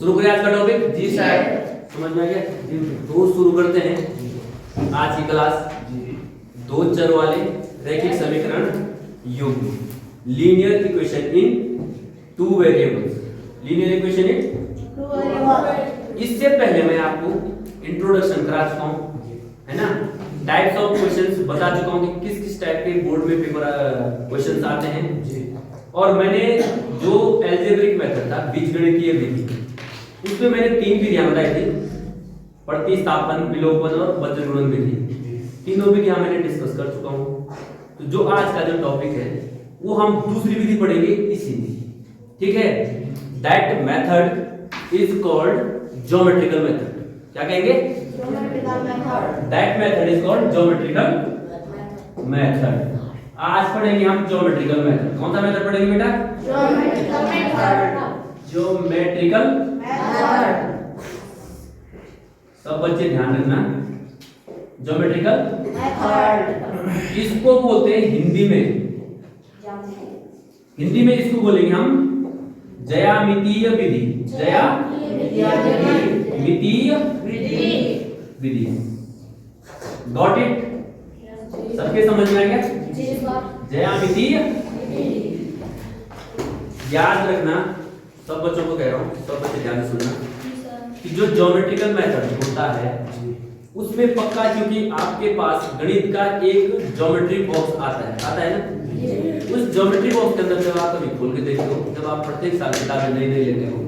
शुरू करें आज का टॉपिक। जी सर, समझ में आ गया जी। तो शुरू करते हैं आज की क्लास। दो चर वाले रैखिक समीकरण युग्म, linear equation in two variables, linear equation in two variables. इससे पहले मैं आपको इंट्रोडक्शन करा चुका हूं, है ना। टाइप्स ऑफ क्वेश्चंस बता चुका हूं कि किस किस टाइप के बोर्ड में पेपर क्वेश्चंस आते हैं जी। और मैंने जो एल्जेब्रिक मेथड था, बीजगणितीय विधि, उसमें मैंने तीन विधियां बताई थी, प्रतिस्थापन, विलोपन और वज्रगुणन विधि। तीनों विधियां मैंने डिस्कस कर चुका हूं। तो जो आज का जो टॉपिक है वो हम दूसरी विधि पढ़ेंगे, इसी विधि, ठीक है। That method is called geometrical method. क्या कहेंगे? Geometrical method. That method is called geometrical method. आज पढ़ेंगे हम ज्योमेट्रिकल मेथड। कौन सा मेथड पढ़ेंगे बेटा? Geometrical method. Geometrical method. सब बच्चे ध्यान रखना, ज्योमेट्रिकल मेथड इसको बोलते हैं हिंदी में इसको बोलेंगे हम ज्यामितीय विधि। ज्यामितीय विधि। Got it? सबके समझ में आ गया? ज्यामितीय। याद रखना, सब बच्चों को कह रहा हूं, सब बच्चे ध्यान से सुनना कि जो ज्योमेट्रिकल मेथड होता है उसमें पक्का, क्योंकि आपके पास गणित का एक ज्योमेट्री बॉक्स आता है ना। उस ज्योमेट्री बॉक्स के अंदर जब आप कभी खोल के देखते हो, जब आप प्रत्येक साल किताबें नई लेते हो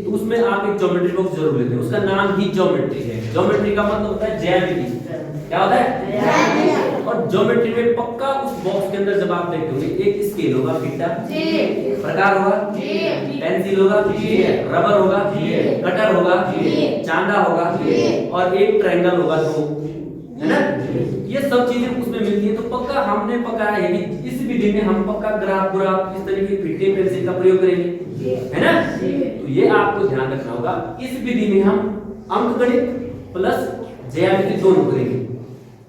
तो उसमें आप एक ज्योमेट्री बॉक्स जरूर लेते हो। उसका नाम ही ज्योमेट्री है। ज्योमेट्री का मतलब होता है ज्यामिति। क्या होता है? और ज्योमेट्री में पक्का उस बॉक्स के अंदर जब आप देखोगे, एक स्केल होगा, फीता, प्रकार होगा, पेंसिल होगा, रबर होगा, कटर होगा, चांदा होगा और एक ट्रायंगल होगा, दो, है ना। ये सब चीजें उसमें मिलती है। तो पक्का हमने पकाया है कि इस विधि में हम पक्का ग्राफ इस तरीके की फीते पेंसिल का प्रयोग करेंगे, है ना। तो ये आपको ध्यान रखना होगा। इस विधि में हम अंकगणित प्लस ज्यामिति दोनों करेंगे,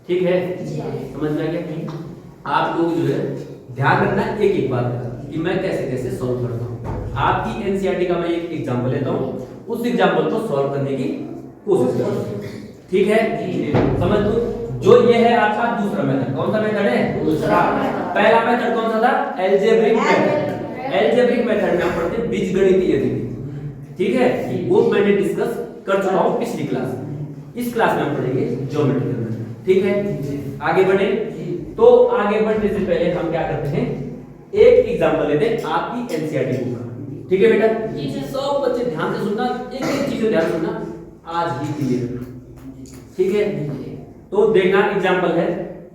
ठीक है। समझ में आ गया? आप लोग जो है ध्यान रखना एक एक बात का कि मैं कैसे कैसे सॉल्व करता हूं। आपकी एनसीईआरटी का मैं एक एग्जांपल लेता हूं, उस एग्जांपल को सॉल्व करने की कोशिश करता हूं, ठीक है। समझ लो, जो ये है आपका दूसरा मेथड। कौन सा मेथड है? दूसरा। पहला मेथड कौन सा था? Algebraic method. एल्जेब्रिक मेथड में हम पढ़ते हैं बीजगणितीय विधि, ठीक है। वो मैंने डिस्कस कर चुका हूं पिछली क्लास में। इस क्लास में हम पढ़ेंगे ज्योमेट्रिकल मेथड, ठीक है। आगे बढ़े तो आगे बढ़ने से पहले हम क्या करते हैं, एक एग्जांपल लेते हैं आपकी एनसीईआरटी बुक का, ठीक है बेटा। सब बच्चे ध्यान से सुनना, एक एक चीज ध्यान सुनना, आज ही क्लियर, ठीक है। तो देखना एग्जांपल है,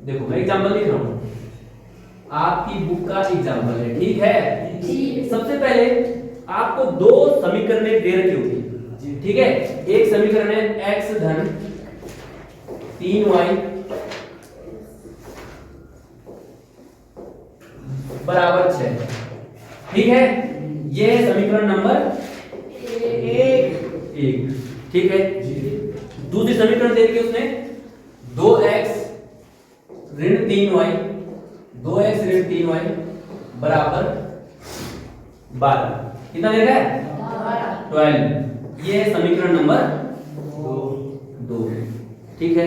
देखो मैं एग्जांपल लिख रहा हूं, आपकी बुक का एग्जांपल है, ठीक है। सबसे पहले आपको दो समीकरणें दे रखी होगी, ठीक है। एक समीकरण है x धन 3y बराबर 6, ठीक है। ये समीकरण नंबर एक, ठीक है। दूसरी समीकरण दे रखी है उसने 2x ऋण 3y, 2x ऋण 3y बराबर 12। कितना दे रहा है? 12। ये है समीकरण नंबर 2, ठीक है।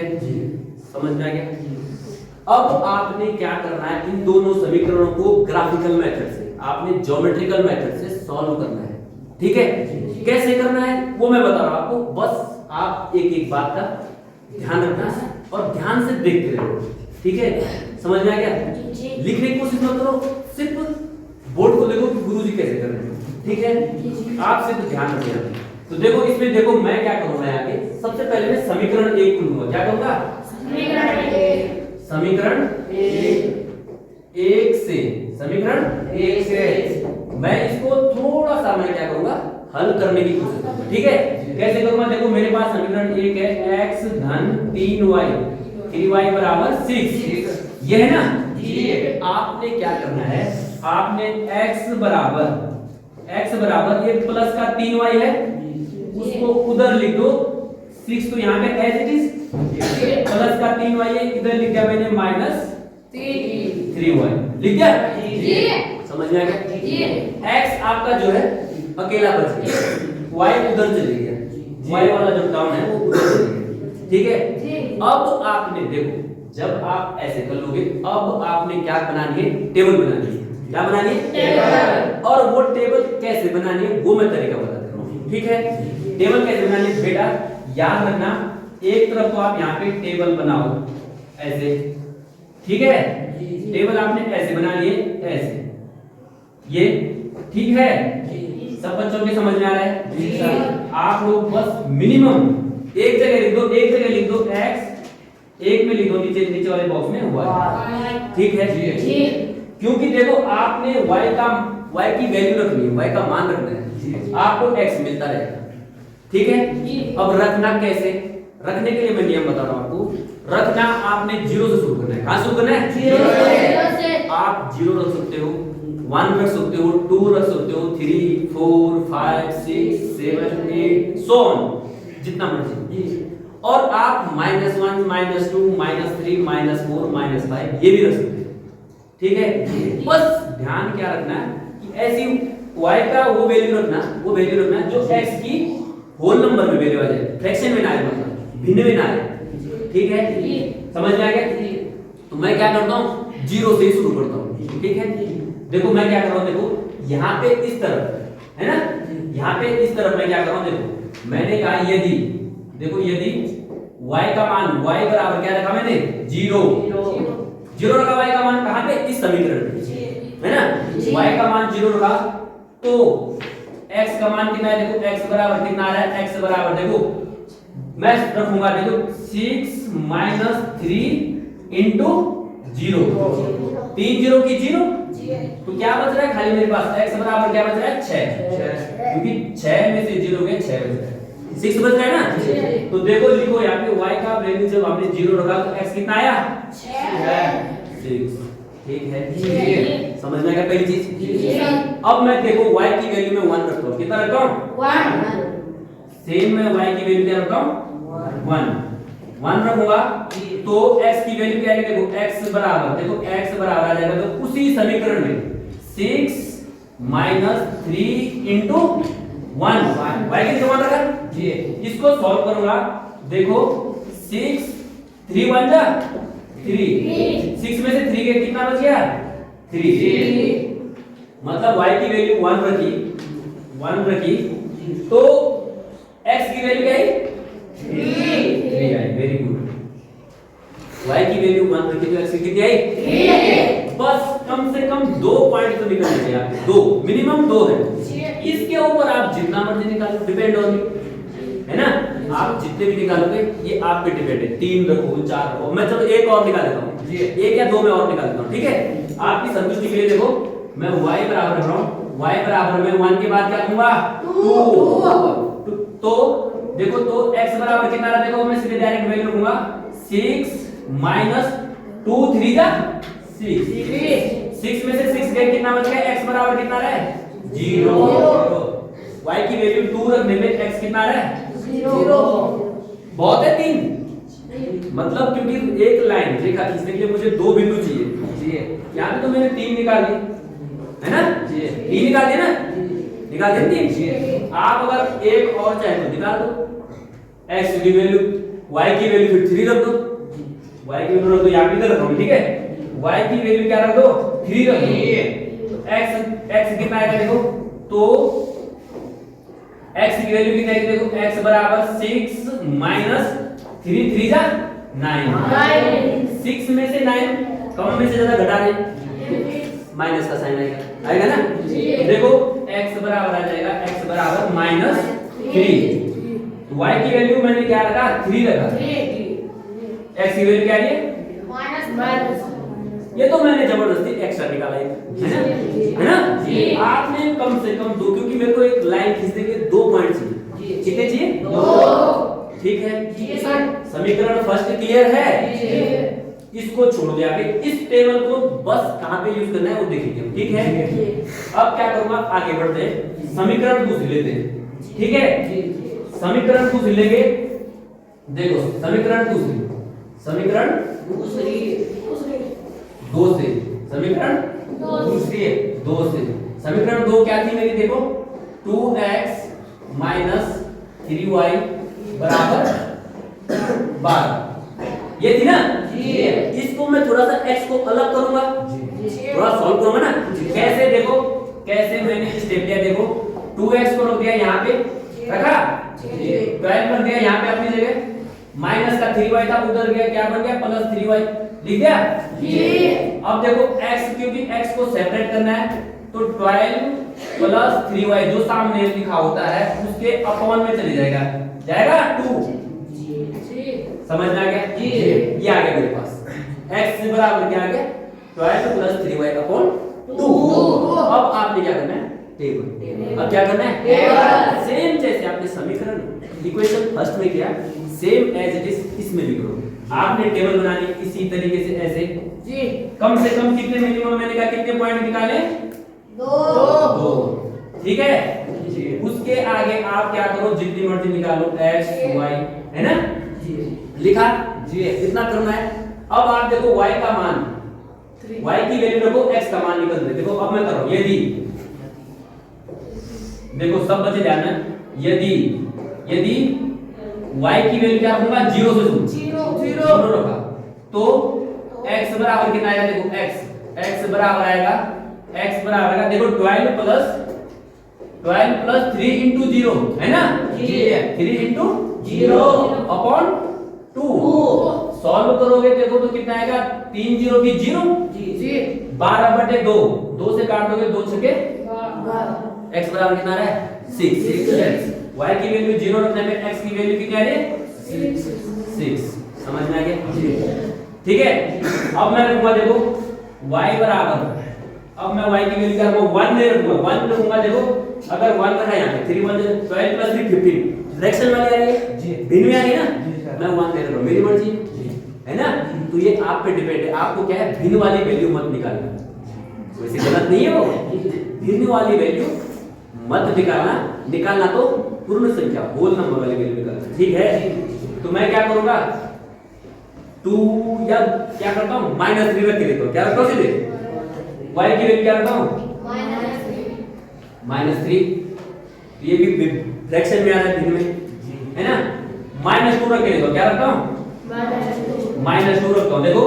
समझ में आ गया? अब आपने क्या करना है, इन दोनों समीकरणों को ग्राफिकल मेथड से, आपने ज्योमेट्रिकल मेथड से सॉल्व करना है, ठीक है। कैसे करना है वो मैं बता रहा हूं आपको, बस आप एक एक बात का ध्यान रखना और ध्यान से देखते रहो, ठीक है। समझ में आ गया? लिखने की कोशिश मत करो, सिर्फ बोर्ड को देखो कि गुरुजी कैसे कर रहे हैं, ठीक है। आप सिर्फ ध्यान रखिए। तो देखो इसमें, देखो मैं क्या करूंगा आगे, सबसे पहले मैं समीकरण 1 को लूंगा। क्या करूंगा? समीकरण 1 से, समीकरण 1 से मैं इसको थोड़ा सा मैं क्या करूंगा, हल करने की कोशिश करूंगा, ठीक है। कैसे करूंगा? देखो मेरे पास समीकरण 1 है x धन 3y बराबर 6, ये है ना। आपने क्या करना है, आपने x बराबर ये प्लस का 3y है, उसको उधर लिख दो। 6 तो यहाँ पे एज इट इज, प्लस का 3y है, इधर लिख दिया मैंने माइनस 3y, लिख दिया। समझ में आ गया? x आपका जो है अकेला बच गया, y उधर चले गया, y वाला जो टर्म है वो उधर चले गया, ठीक है। अब आपने देखो जब आप ऐसे कर लोगे, अब आपने क्या बनानी है, टेबल बनानी है। क्या बनानी है? टेबल। और वो टेबल कैसे बनानी है वो मैं तरीका बता दे रहा हूँ, ठीक है। टेबल कैसे बनानी है बेटा, याद रखना, एक तरफ तो आप यहाँ पे टेबल बनाओ ऐसे, ठीक है। टेबल आपने ऐसे बनानी है, ऐसे, ये ठीक है। सब बच्चों के समझ में आ रहा है? आप लोग बस मिनिमम एक जगह लिख दो, एक जगह लिख दो x, एक में लिख दो नीचे वाले बॉक्स में y, ठीक है जी। क्योंकि देखो आपने y की वैल्यू रखनी है, y का मान रखना है, आपको x मिलता रहेगा, ठीक है। अब रखना कैसे, रखने के लिए मैं नियम बता रहा हूं आपको। रखना आपने 0 से शुरू करना है। कहां शुरू करना है? 0 से। आप 0 रख सकते हो, 1 रख सकते हो, 2 रख सकते हो, 3 4 5 6 7 8 सो ऑन, जितना मर्जी। और आप -1 -2 -3 -4 -5 ये भी रख सकते हो, ठीक है। बस ध्यान क्या रखना है कि ऐसी y का वो वैल्यू रखना जो x की होल नंबर में वैल्यू आ जाए, फ्रैक्शन में ना आए, मतलब भिन्न में ना आए, ठीक है। समझ में आ गया? तो मैं क्या करता हूँ, 0 से शुरू करता हूँ, ठीक है। देखो मैं क्या कर रहा हूँ, देखो यहाँ पे इस तरफ है ना, यहाँ पे इस तरफ मैं क्या कर रहा हूँ, देखो मैंने कहा यदि, देखो यदि y का मान, y बराबर क्या रखा मैंने, 0 रखा y का मान, कहाँ पे, इस समीकरण में, है ना। y का मान 0 रखा तो x का मान कितना है, देखो x बराबर कितना आ रहा है, x बराबर देखो मैं रखूंगा, देखो 6 - 3 इंटू 0, 3 0 की 0, तो क्या बच रहा है खाली मेरे पास, x बराबर क्या बच रहा है, 6, क्योंकि 6 में से 0 गए 6 बच रहा है, 6 बच रहा है ना। तो देखो लिखो यहाँ पे y का वैल्यू जब आपने 0 रखा तो x कितना आया, 6, ठीक है। समझ में आ गया पहली चीज। अब मैं देखो y की वैल्यू में 1 रखता हूँ, कितना रखता हूँ, 1। सेम मैं y की वैल्यू क्या रखता हूँ, 1 रखूंगा तो x की वैल्यू क्या आएगी, देखो x बराबर, देखो x बराबर आ जाएगा तो उसी समीकरण में 6 - 3 इंटू 1, y की जगह रखा जी। इसको सॉल्व करूंगा, देखो 6 3 1 जा 3, 6 में से 3 के कितना बच गया, 3, मतलब y की वैल्यू 1 रखी तो x की वैल्यू क्या आई, 3 आई, वेरी गुड। y की वैल्यू 1 रखी तो x की कितनी आई, 3। बस कम से कम 2 पॉइंट तो निकल गए आपके, 2 मिनिमम 2 है। इसके ऊपर आप जितना मर्जी निकालो, डिपेंड ऑन यू, है ना। आप जितने भी निकालोगे ये आप पे डिपेंड है, 3 रखो 4 रखो, मैं चलो एक और निकाल देता हूं, एक या 2 में और निकाल देता हूं, ठीक है। आपकी संतुष्टि के लिए देखो मैं y बराबर रख रहा हूं, y बराबर में 1 के बाद क्या लूंगा, 2, तो देखो तो x बराबर कितना रहा, देखो मैं सीधे डायरेक्ट वैल्यू रखूंगा, 6 - 2 3 जा 6 में से 6 गए कितना बच गया, x बराबर कितना रहा है, 0। y की वैल्यू 2 रखने में x कितना रहा है, 0। बहुत है 3, मतलब क्योंकि एक लाइन रेखा खींचने के लिए मुझे 2 बिंदु चाहिए, यहाँ पे तो मैंने 3 निकाल ली, है ना, 3 निकाल दिया ना, निकाल दिया 3। आप अगर एक और चाहे तो निकाल दो, x की वैल्यू, y की वैल्यू फिर 3 रख दो, y की वैल्यू रख दो, यहाँ पे रख दो, ठीक है। y की वैल्यू क्या रख दो, 3 रख दो, x कितना आएगा देखो, तो x की वैल्यू कितनी आएगी, देखो x बराबर 6 - 3 3 जा 9, 6 में से 9 कम में से ज्यादा घटा रहे, माइनस का साइन आएगा ना। देखो x बराबर आ जाएगा, x बराबर -3, तो y की वैल्यू मैंने क्या रखा, 3 रखा, x की वैल्यू क्या है, माइनस, ये तो मैंने जबरदस्ती एक्स्ट्रा निकाला है ना। आपने कम से कम 2, क्योंकि मेरे को एक लाइन खींचने के 2 पॉइंट चाहिए, कितने चाहिए, 2, ठीक है। समीकरण फर्स्ट क्लियर है, इसको छोड़ दिया, इस टेबल को बस कहां पे यूज करना है वो देखेंगे हम, ठीक है। अब क्या करूंगा, आगे बढ़ते हैं, समीकरण दूसरी लेते हैं, ठीक है। समीकरण दूसरी लेंगे, देखो समीकरण दूसरी, समीकरण दो से, समीकरण दूसरी है 2 से, समीकरण 2 क्या थी मेरी, देखो 2x माइनस 3y बराबर 12। ये थी ना जी। इसको मैं थोड़ा सा x को अलग करूंगा जी, थोड़ा सॉल्व करूंगा ना। कैसे देखो, कैसे मैंने स्टेप लिया, देखो 2x को रख दिया यहाँ पे, रखा 12 रख दिया यहाँ पे अपनी जगह, माइनस का 3y था उधर गया, क्या बन गया प्लस 3y, लिख दिया जी। अब देखो x, क्योंकि x को सेपरेट करना है तो 12 प्लस 3y जो सामने लिखा होता है उसके अपॉन में चले जाएगा, जाएगा 2 जी। समझ में आ गया जी। ये आ गया मेरे पास x बराबर क्या आ गया 12 प्लस 3y अपॉन 2। अब आपने क्या करना है, टेबल। अब क्या करना है, टेबल। सेम जैसे आपने समीकरण इक्वेशन फर्स्ट में किया, सेम एज इट इज इसमें भी करो। आपने टेबल बनानी इसी तरीके से ऐसे जी। कम से कम कितने मिनिमम, मैंने कहा कितने पॉइंट निकाले, 2। ठीक है जी। उसके आगे आप क्या करो, जितनी मर्जी निकालो x y, है ना जी, लिखा जी, इतना करना है। अब आप देखो y का मान, y की वैल्यू रखो, x का मान निकल दे। देखो अब मैं कर रहा हूं, यदि देखो सब बच्चे ध्यान है, यदि y की वैल्यू क्या रखूंगा, 0 से शुरू, 0 रखा तो x बराबर कितना आएगा, देखो x बराबर आएगा, देखो 12 प्लस 3 इंटू 0, है ना जी, 3 इंटू 0 अपॉन 2। सॉल्व करोगे देखो तो कितना आएगा, 3 0 की 0 जी, 12/2, 2 से काट दोगे 2 छके 12, x बराबर कितना आ रहा है 6। y की वैल्यु 0 रखने पे x की वैल्यू कितनी आ रही है 6। समझ में आ गया, ठीक है। अब मैं रखूंगा देखो y बराबर, अब मैं y की वैल्यू क्या रखूंगा, 1 नहीं रखूंगा, 1 रखूंगा। देखो अगर 1 रखा यहां पे 3 1 12 प्लस 3 15, डायरेक्शन वाली आ रही है जी, भिन्न में आ रही है ना, मैं 1 दे रहा हूं, मेरी मर्जी है ना। तो ये आप पे डिपेंड है, आपको क्या है भिन्न वाली वैल्यू मत निकालना, वैसे गलत नहीं है वो, भिन्न वाली वैल्यू मत निकालना तो पूर्ण संख्या होल नंबर वाली वैल्यू निकालना, ठीक है। तो मैं क्या करूंगा, 2 या क्या करता हूं -3 रख के देखो, क्या रखता हूं सीधे y की वैल्यू क्या रखता हूं -3, तो ये भी फ्रैक्शन में आ रहा है भिन्न में, है ना। -2 रख के देखो, क्या रखता हूं -2 रखता हूं। देखो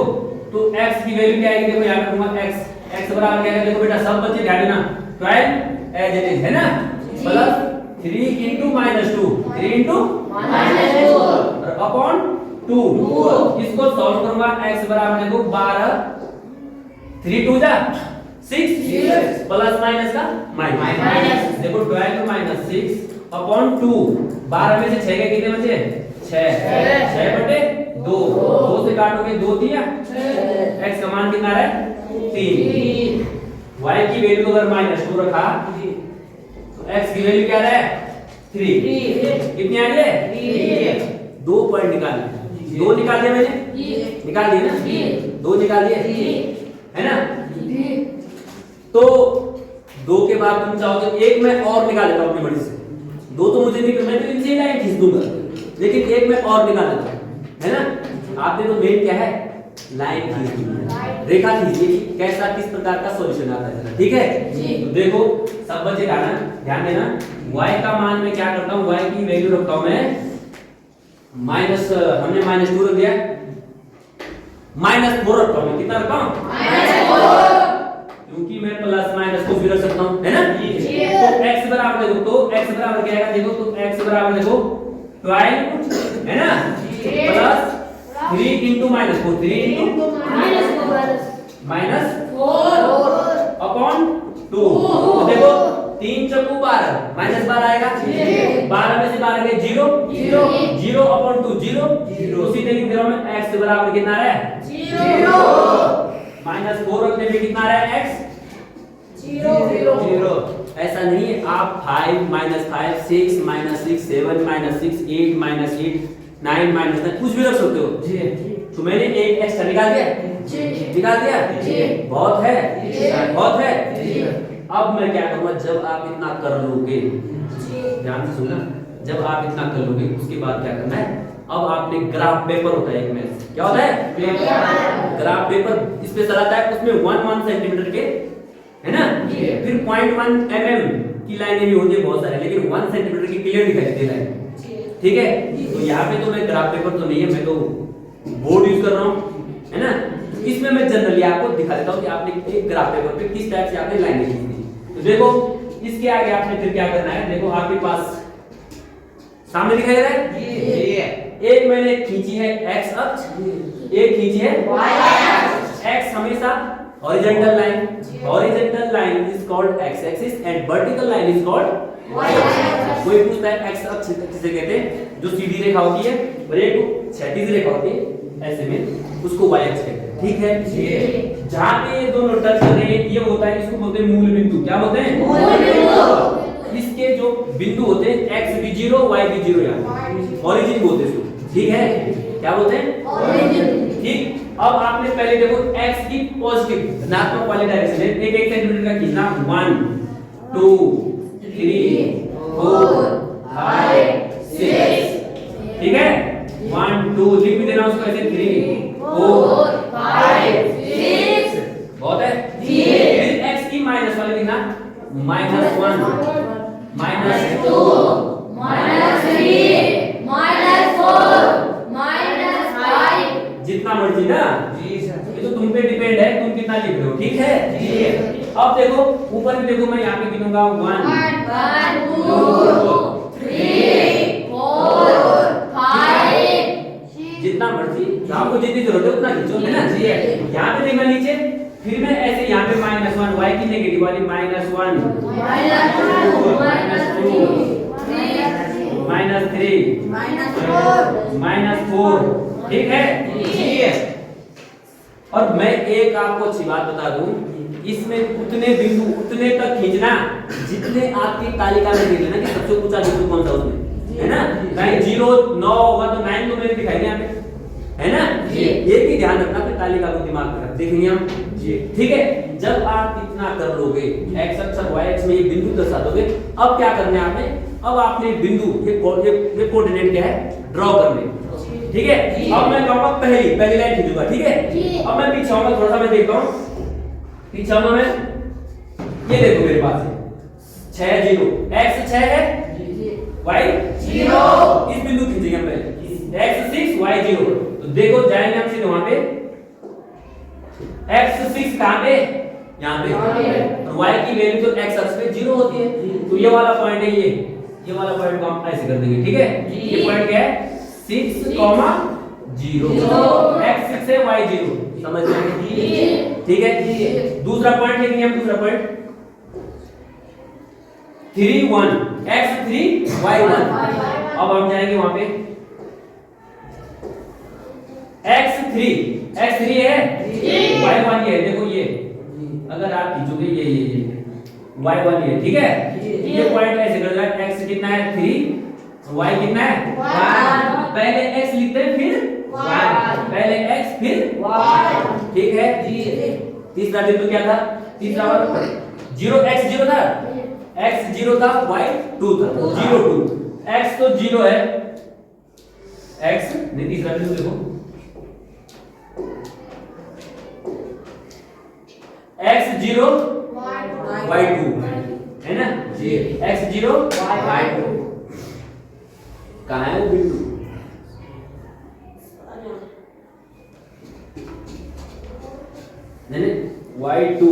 तो x की वैल्यू क्या आएगी, देखो याद रखूंगा x बराबर क्या है, देखो बेटा सब बच्चे ध्यान देना, 12 एज इट इज, है ना, प्लस 3 इंटू -2, 3 इंटू अपॉन 2। इसको सॉल्व करूंगा, x बराबर देखो 12, 3 2 जा 6 प्लस माइनस का माइनस, देखो 12 माइनस 6 अपॉन 2, 12 में से 6 के कितने बचे, 6/2, 2 से काटोगे 2 दिया, x का मान कितना है 3। y की वैल्यू अगर -2 रखा तो x की वैल्यू क्या है 3, कितनी आ रही है 2 पॉइंट निकाले, 2 निकाल दिया मैंने, निकाल दिए ना, 2 निकाल दिए, है ना। तो 2 के बाद तुम चाहोगे एक मैं और निकाल लेता हूं अपनी बड़ी से, 2 तो मुझे निकल, मैं तो इनसे लाइन खींच दूंगा, लेकिन एक मैं और निकाल लेता हूं, है ना। आपने तो मेन क्या है लाइन खींचनी है, रेखा खींचिए, कैसा किस प्रकार का सॉल्यूशन आता है, ठीक है जी। तो देखो सब बच्चे ध्यान देना, y का मान मैं क्या करता हूं, y की वैल्यू रखता हूं मैं हमने -2 रख दिया, -4 रखता हूं, कितना रखता हूं -4, क्योंकि मैं प्लस माइनस को भी रख सकता हूं, है ना। तो x बराबर देखो, तो x बराबर क्या आएगा, देखो तो x बराबर देखो 12, है ना, प्लस 3 इंटू -4, 3 इंटू -4 अपॉन 2। तो देखो 3 चौको 12, -12 आएगा, 12 में से 12 गए 0 अपॉन 2 0, तो सीधे लिख दे रहा हूं मैं x बराबर कितना आ रहा है 0, -4 रखने पे कितना आ रहा है x 0। ऐसा नहीं है, आप 5 -5 6 -6 7 -6 8 -8 9 -9 कुछ भी रख सकते हो जी। तो मैंने एक एक्स्ट्रा निकाल दिया जी, बहुत है जी। अब मैं क्या करूंगा, जब आप इतना कर लोगे, ध्यान से सुनना, जब आप इतना कर लोगे उसके बाद क्या करना है, अब आपने ग्राफ पेपर होता है एक में, क्या होता है ग्राफ पेपर, स्पेशल आता है, उसमें 1 सेंटीमीटर के, है ना, फिर 0.1 mm की लाइनें भी होती है बहुत सारी, लेकिन 1 सेंटीमीटर की क्लियर दिखाई देती है लाइन, ठीक है। तो यहाँ पे तो मैं ग्राफ पेपर तो नहीं है, मैं तो बोर्ड यूज कर रहा हूँ, है ना। इसमें मैं जनरली आपको दिखा देता हूँ कि आपने एक ग्राफ पेपर पे किस टाइप से आपने लाइनें खींचनी है। तो देखो इसके आगे आपने फिर क्या करना है, देखो आपके पास सामने दिखाई दे रहा है ये एक मैंने खींची है x अक्ष, एक खींची है y अक्ष। x हमेशा horizontal line, horizontal line is called x axis and vertical line is called y axis. कोई पूछता है x अक्ष किसे कहते हैं, जो सीधी रेखा होती है और एक क्षैतिज रेखा होती है ऐसे में, उसको y अक्ष कहते हैं, ठीक है। ये जहां पे ये दोनों टच कर रहे हैं ये होता है, इसको बोलते हैं मूल बिंदु। क्या बोलते हैं? मूल बिंदु। इसके जो बिंदु होते हैं x भी 0 y भी 0, यार ओरिजिन बोलते हैं इसको, ठीक है। क्या बोलते हैं? ओरिजिन। ठीक। अब आपने पहले देखो x की पॉजिटिव धनात्मक वाले डायरेक्शन में एक सेंटीमीटर का खींचना, 1 2 3 4 5 6, ठीक है। 1 2 लिख भी देना उसको ऐसे, 3 4 5 6, बहुत है। फिर x की माइनस वाले लिखना, -1 -2 -3 -4 जितना मर्जी ना, ये तो तुम पे डिपेंड है, तुम कितना लिख रहे हो, ठीक है। अब देखो ऊपर भी देखो, मैं यहाँ पे गिनूंगा 1 2 3 4 5, जितना मर्जी आपको जितनी जरूरत है उतना खींचो, है ना। यहाँ पे देखना नीचे, फिर मैं ऐसे यहाँ पे -1 y की नेगेटिव वाली -1 -2 -3 -4, ठीक है। और मैं एक आपको अच्छी बात बता दूं, इसमें उतने बिंदु उतने तक खींचना जितने आपकी तालिका में देख लेना कि सबसे ऊंचा बिंदु कौन सा उसमें, है ना। कहीं 0 9 होगा तो 9 तो मैंने दिखाई यहाँ पे, है ना। ये भी ध्यान रखना, फिर तालिका को दिमाग में रख देखेंगे हम, ठीक है। जब आप इतना कर लोगे, x अक्ष और y अक्ष में ये बिंदु दर्शा दोगे, अब क्या करना है आपने, अब आपने बिंदु ये कोऑर्डिनेट क्या है, ड्रॉ करने, ठीक है। अब मैं कहूंगा पहली लाइन खींचूंगा, ठीक है। अब मैं पीछे आऊंगा, थोड़ा सा मैं देखता हूं पीछे आऊंगा मैं, ये देखो मेरे पास है 6 0, x 6 है y 0, इस बिंदु खींचेंगे हम पहले, x 6 y 0। तो देखो जाएंगे हम सीधे वहां पे, x 6 कहां पे, यहां पे, और y की वैल्यू तो x अक्ष पे 0 होती है, तो ये वाला पॉइंट है, ये वाला पॉइंट को हम ऐसे कर देंगे, ठीक है। ये पॉइंट क्या है, 6 0, x 6 है y 0, समझ गए, ठीक है। दूसरा पॉइंट लेंगे हम, दूसरा पॉइंट 3 1, x 3 y 1। अब हम जाएंगे वहां पे, x 3 है y 1 ये है, देखो ये अगर आप खींचोगे ये y 1 ये, ठीक है। ये पॉइंट ऐसे कर देगा, x कितना है 3, y कितना है 1, पहले x लिखते हैं फिर 1, पहले x फिर 1, ठीक है। तीसरा बिंदु क्या था, तीसरा वाला 0 x 0 था, x 0 था, y 2 था, 0 2, x तो 0 है, x नहीं, तीसरा बिंदु देखो x 0 y 2, है ना। x 0 y 2 कहाँ है वो बिंदु, नहीं y2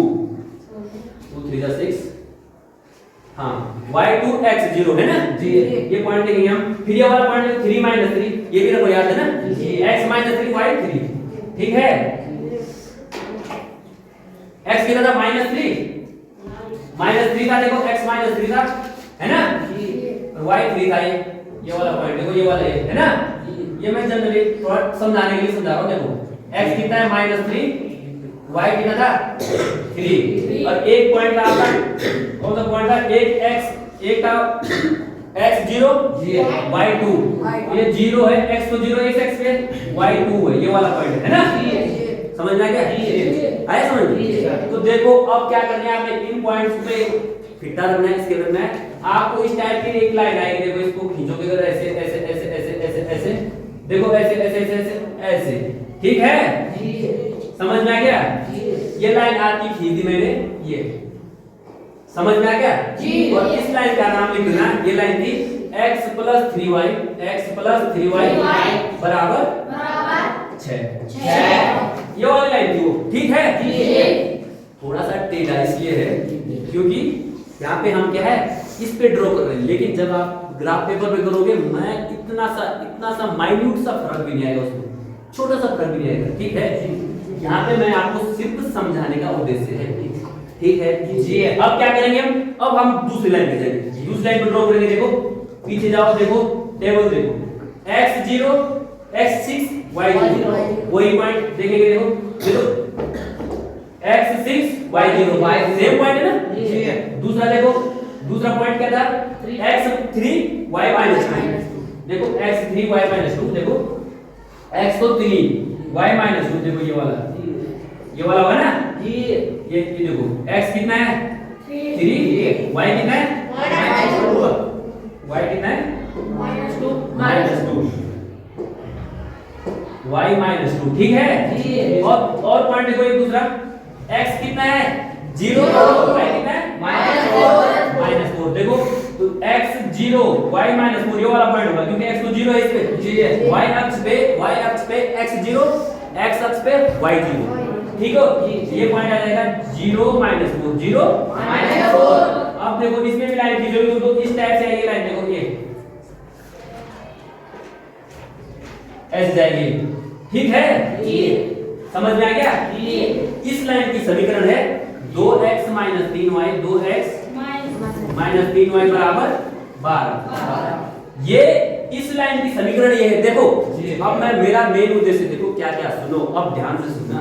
2 3 6, हाँ y2 x 0 है ना जी, ये पॉइंट लेंगे हम। फिर ये वाला पॉइंट 3 -3, ये भी रखो याद है ना, x -3 y 3, ठीक है। x कितना था -3 था, देखो x -3 था, है ना, और y 3 था, ये वाला पॉइंट देखो, ये वाला है ना। ये मैं जनरली थोड़ा समझाने के लिए समझा रहा हूं, देखो x कितना है -3, y कितना था 3, और एक पॉइंट था आपका, कौन सा पॉइंट था, एक था x 0 y 2, ये 0 है, x तो 0 है, x पे y 2 है, ये वाला पॉइंट है ना। समझ में आ गया, आया समझ। तो देखो अब क्या करना है, आपने इन पॉइंट्स पे फिटा रखना है, इसके रखना है। आपको इस टाइप की एक लाइन आएगी, देखो इसको खींचोगे अगर ऐसे ऐसे ऐसे ऐसे ऐसे ऐसे, देखो ऐसे ऐसे ऐसे ऐसे ऐसे, ठीक है, समझ में आ गया। ये लाइन आपकी खींच दी मैंने, ये समझ में आ गया जी। और इस लाइन का नाम लिख देना, ये लाइन थी x + 3y बराबर 6। ये वाली लाइन थी वो, ठीक है। थोड़ा सा टेढ़ा इसलिए है क्योंकि यहाँ पे हम क्या है इस पे ड्रॉ कर रहे हैं, लेकिन जब आप ग्राफ पेपर पे करोगे मैं इतना सा माइन्यूट सा फर्क भी नहीं आएगा उसमें, छोटा सा फर्क भी नहीं आएगा, ठीक है। यहाँ पे मैं आपको सिर्फ समझाने का उद्देश्य है, ठीक है जी। अब क्या करेंगे हम दूसरी लाइन पे जाएंगे, दूसरी लाइन पे ड्रॉ करेंगे। देखो पीछे जाओ, देखो टेबल देखो, x0 x6 y0 वही पॉइंट देखेंगे। देखो x6 y0 सेम पॉइंट है ना जी। दूसरा देखो, दूसरा पॉइंट क्या था x3 y -2। देखो x3 y -2, देखो x तो 3 y -2, देखो ये वाला होगा ना जी। ये देखो x कितना है 3, y कितना है y कितना है -2 y -2, ठीक है। और पॉइंट देखो एक दूसरा, x कितना है 0, y कितना है -4। देखो तो x0 y -4 ये वाला पॉइंट होगा क्योंकि x तो 0 है इस पे जी। y अक्ष पे x0, x अक्ष पे y0, ठीक हो। ये पॉइंट आ जाएगा 0 -4 0 -4। अब देखो इसमें भी लाइन खींचोगे तो इस टाइप से आएगी लाइन, देखो ये ऐसे जाएगी, ठीक है जी। समझ में आ गया जी। इस लाइन की समीकरण है 2x - 3y 2x - 3y बराबर 12। ये इस लाइन की समीकरण ये है। देखो अब मैं मेरा मेन उद्देश्य देखो क्या क्या, सुनो अब ध्यान से सुनना।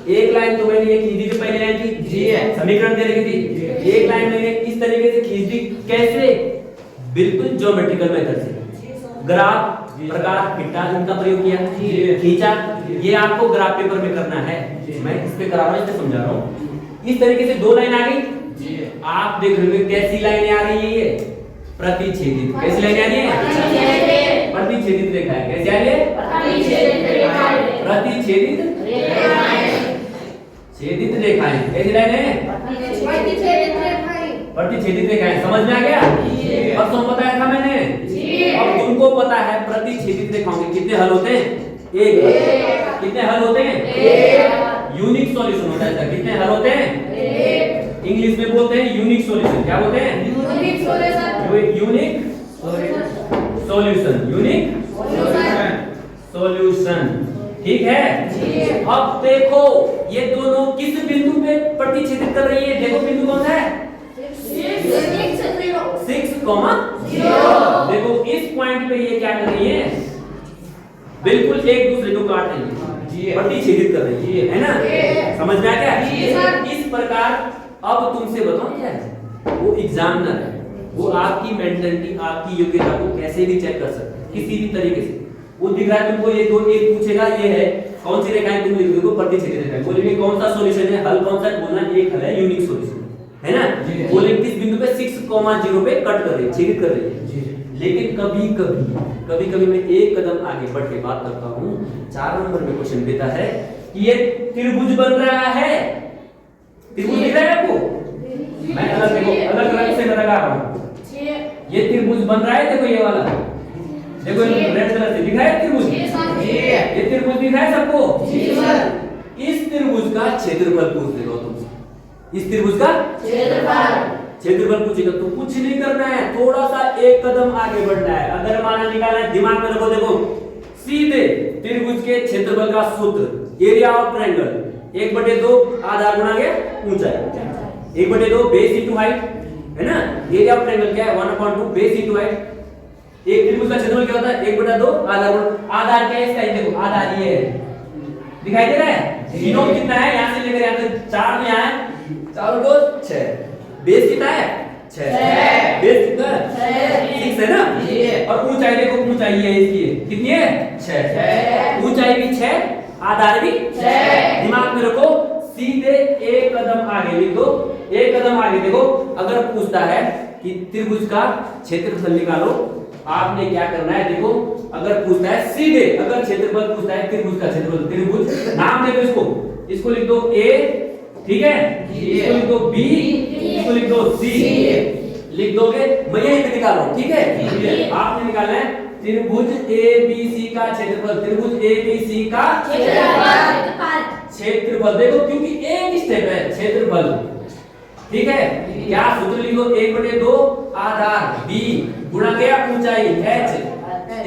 एक लाइन तो मैंने ये खींच दी, जो पहली लाइन थी जी समीकरण दे रखी थी, एक लाइन मैंने इस तरीके से खींच दी। कैसे? बिल्कुल ज्योमेट्रिकल मेथड से, ग्राफ प्रकार थीटा इनका प्रयोग किया, खींचा। ये आपको ग्राफ पेपर में करना है, मैं इस पे करा रहा हूं, इसलिए समझा रहा हूं। इस तरीके से दो लाइन आ गई, आप देख रहे हो कैसी लाइनें आ रही है, ये प्रतिच्छेदित। कैसी लाइनें आ रही है? प्रतिच्छेदित रेखा है। कैसी आ रही है? प्रतिच्छेदित छेदित रेखाएं। कैसी लाइनें? प्रतिच्छेदित रेखाएं। समझ में आ गया? अब तो बताया था मैंने। अब तुमको पता है प्रतिच्छेदित रेखाओं के कितने हल होते हैं? एक। कितने हल होते हैं? यूनिक सॉल्यूशन होता है। कितने हल होते हैं? इंग्लिश में बोलते हैं यूनिक सॉल्यूशन। क्या बोलते हैं? यूनिक सॉल्यूशन, ठीक है। अब देखो ये दोनों किस बिंदु पे प्रतिच्छेदित कर रही है? देखो बिंदु कौन सा है? 6,0। देखो इस पॉइंट पे ये क्या कर रही है? बिल्कुल एक दूसरे को काट रही है, प्रतिच्छेदित कर रही है ना? समझ में आ गया? इस प्रकार अब तुमसे बताओ क्या है, वो एग्जामिनर है, वो आपकी मेंटलिटी आपकी योग्यता को कैसे भी चेक कर सकता है किसी भी तरीके से। वो दिख रहा है तुमको, ये दो एक पूछेगा ये है कौन सी रेखाएं, तुम लिख दोगे प्रतिच्छेदित रेखाएं, बोलेंगे कौन सा सॉल्यूशन है, हल कौन सा बोलना, एक हल है यूनिक सॉल्यूशन, है ना? बोलेंगे किस बिंदु पे 6,0 पे कट कर रही है, छेदित कर रही है। लेकिन कभी कभी मैं एक कदम आगे बढ़ के बात करता हूँ। 4 नंबर में क्वेश्चन देता है कि ये त्रिभुज बन रहा है, त्रिभुज दिख रहा है आपको? मैं अलग देखो अलग रंग से लगा रहा हूँ, ये त्रिभुज बन रहा है। देखो ये वाला, देखो रेड कलर से दिख रहा है त्रिभुज, ये त्रिभुज दिख रहा है सबको? इस त्रिभुज का क्षेत्रफल पूछ देगा तुमसे, इस त्रिभुज का क्षेत्रफल पूछेगा तो कुछ नहीं करना है, थोड़ा सा एक कदम आगे बढ़ना है। अगर माना निकालना है, दिमाग में रखो, देखो सीधे त्रिभुज के क्षेत्रफल का सूत्र एरिया ऑफ ट्रायंगल 1/2 आधार गुणा के ऊंचाई, 1/2 बेस इनटू हाइट, है ना? एरिया ऑफ ट्रायंगल क्या है? 1/2 बेस इनटू हाइट। एक त्रिभुज का क्षेत्रफल क्या होता है? 1/2 आधार गुणा, आधार क्या है इसका? देखो आधार ये है, दिखाई दे रहा है? तीनों कितना है? यहां से लेकर यहां तक 4 में आए, 4 को 6। बेस कितना है? 6। बेस कितना है? 6 है ना? और ऊंचाई देखो, ऊंचाई है इसकी कितनी है? 6। ऊंचाई भी 6, आधार भी 6। दिमाग में रखो, सीधे एक कदम आगे लिख दो, एक कदम आगे देखो। अगर पूछता है कि त्रिभुज का क्षेत्रफल निकालो, आपने क्या करना है? देखो अगर पूछता है सीधे, अगर क्षेत्रफल पूछता है त्रिभुज का क्षेत्रफल, त्रिभुज नाम देखो इसको लिख दो A ठीक है, इसको लिख दो बी, इसको लिख दो सी, लिख दोगे। मैं यही पे निकाल रहा हूं, ठीक है। आपने निकालना है त्रिभुज एबीसी का क्षेत्रफल, त्रिभुज एबीसी का क्षेत्रफल। देखो क्योंकि एक स्टेप है क्षेत्रफल, ठीक है। क्या सूत्र लिखो, 1/2 आधार बी गुणा गया ऊंचाई h,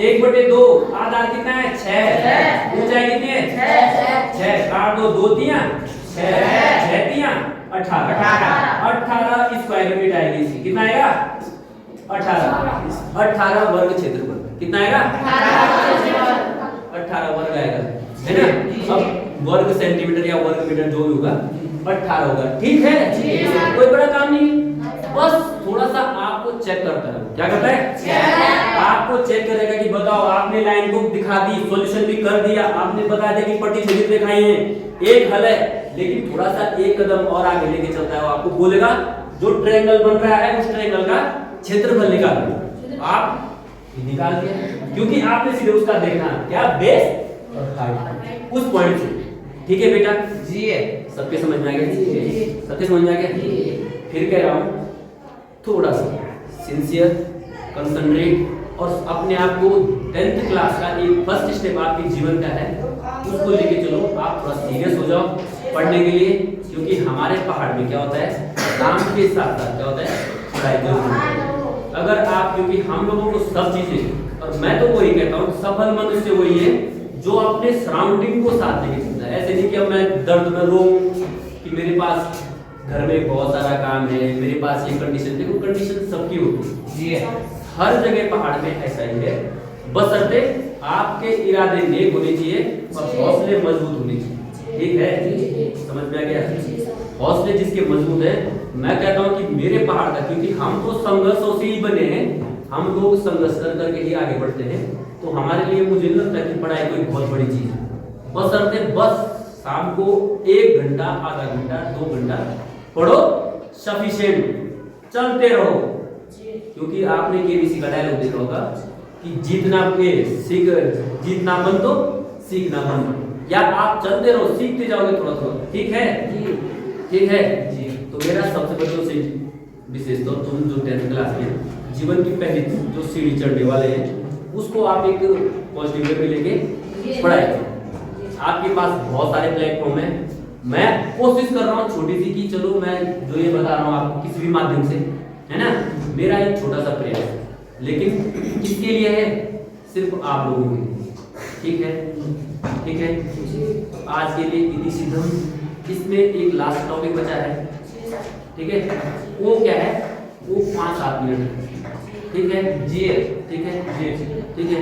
1/2 आधार कितना है 6, ऊंचाई कितनी है 6, काट दो 2 तिया 6, 6 तिया 18 स्क्वायर मीटर आएगी इसकी, कितना आएगा 18 वर्ग क्षेत्रफल, कितना आएगा 18 वर्ग आएगा, है ना। अब वर्ग सेंटीमीटर या वर्ग मीटर जो भी होगा 18 होगा, ठीक है। कोई बड़ा काम नहीं, बस थोड़ा सा आपको चेक करता है। क्या करता है, आपको चेक करेगा कि बताओ आपने लाइन बुक दिखा दी, सॉल्यूशन भी कर दिया, आपने बता दिया कि पट्टी छेदित रेखाएं हैं, एक हल है, लेकिन थोड़ा सा एक कदम और आगे लेके चलता है, वो आपको बोलेगा जो ट्रायंगल बन रहा है उस ट्रायंगल का क्षेत्रफल निकालो। आप निकाल दिया क्योंकि आपने सीधे उसका देखना क्या बेस और हाइट उस पॉइंट से, ठीक है बेटा जी है। सबके समझ में आ गया जी, सबके समझ में आ गया। फिर कह रहा हूं थोड़ा सा सिंसियर कंसंट्रेट और अपने आप को 10th क्लास का एक फर्स्ट स्टेप आपके जीवन का है उसको लेके चलो। आप थोड़ा सीरियस हो जाओ पढ़ने के लिए, क्योंकि हमारे पहाड़ में क्या होता है काम के साथ साथ क्या होता है पढ़ाई जरूरी। अगर आप, क्योंकि हम लोगों को सब चीजें, और मैं तो वही कहता हूँ सफल मनुष्य वही है जो अपने सराउंडिंग को साथ लेके चलता है। ऐसे नहीं कि अब मैं दर्द में रो कि मेरे पास घर में बहुत सारा काम है, मेरे पास ये कंडीशन, देखो कंडीशन सबकी होती है, हर जगह पहाड़ में ऐसा ही है, बशर्ते आपके इरादे नेक होने चाहिए और हौसले मजबूत होने चाहिए, ठीक है। समझ में आ गया, हौसले जिसके मजबूत है, मैं कहता हूँ कि मेरे पहाड़ का, क्योंकि हम तो संघर्षों से ही बने हैं, हम लोग संघर्ष कर करके ही आगे बढ़ते हैं, तो हमारे लिए मुझे नहीं लगता कि पढ़ाई कोई बहुत बड़ी चीज है। बशर्ते बस शाम को 1 घंटा, आधा घंटा, 2 घंटा पढ़ो, सफिशिएंट, चलते रहो। क्योंकि आपने केबीसी का डायलॉग देखा होगा कि जीतना मन तो सीखना मन, या आप चलते रहो सीखते जाओगे थोड़ा थोड़ा, ठीक है ठीक है जी। तो मेरा सबसे बच्चों से विशेष तौर तुम जो 10th क्लास में जीवन की पहली जो सीढ़ी चढ़ने वाले हैं उसको आप एक पॉजिटिव वे में लेके पढ़ाई। आपके पास बहुत सारे प्लेटफॉर्म है, मैं कोशिश कर रहा हूँ छोटी सी कि चलो मैं जो ये बता रहा हूँ आपको किसी भी माध्यम से, है ना, मेरा एक छोटा सा प्रयास है, लेकिन किसके लिए है, सिर्फ आप लोगों के लिए, ठीक है ठीक है। आज के लिए इति सिद्धम, इसमें एक लास्ट टॉपिक बचा है, ठीक है, वो क्या है, वो 5-7 मिनट, ठीक है जी, ठीक है जी, ठीक है।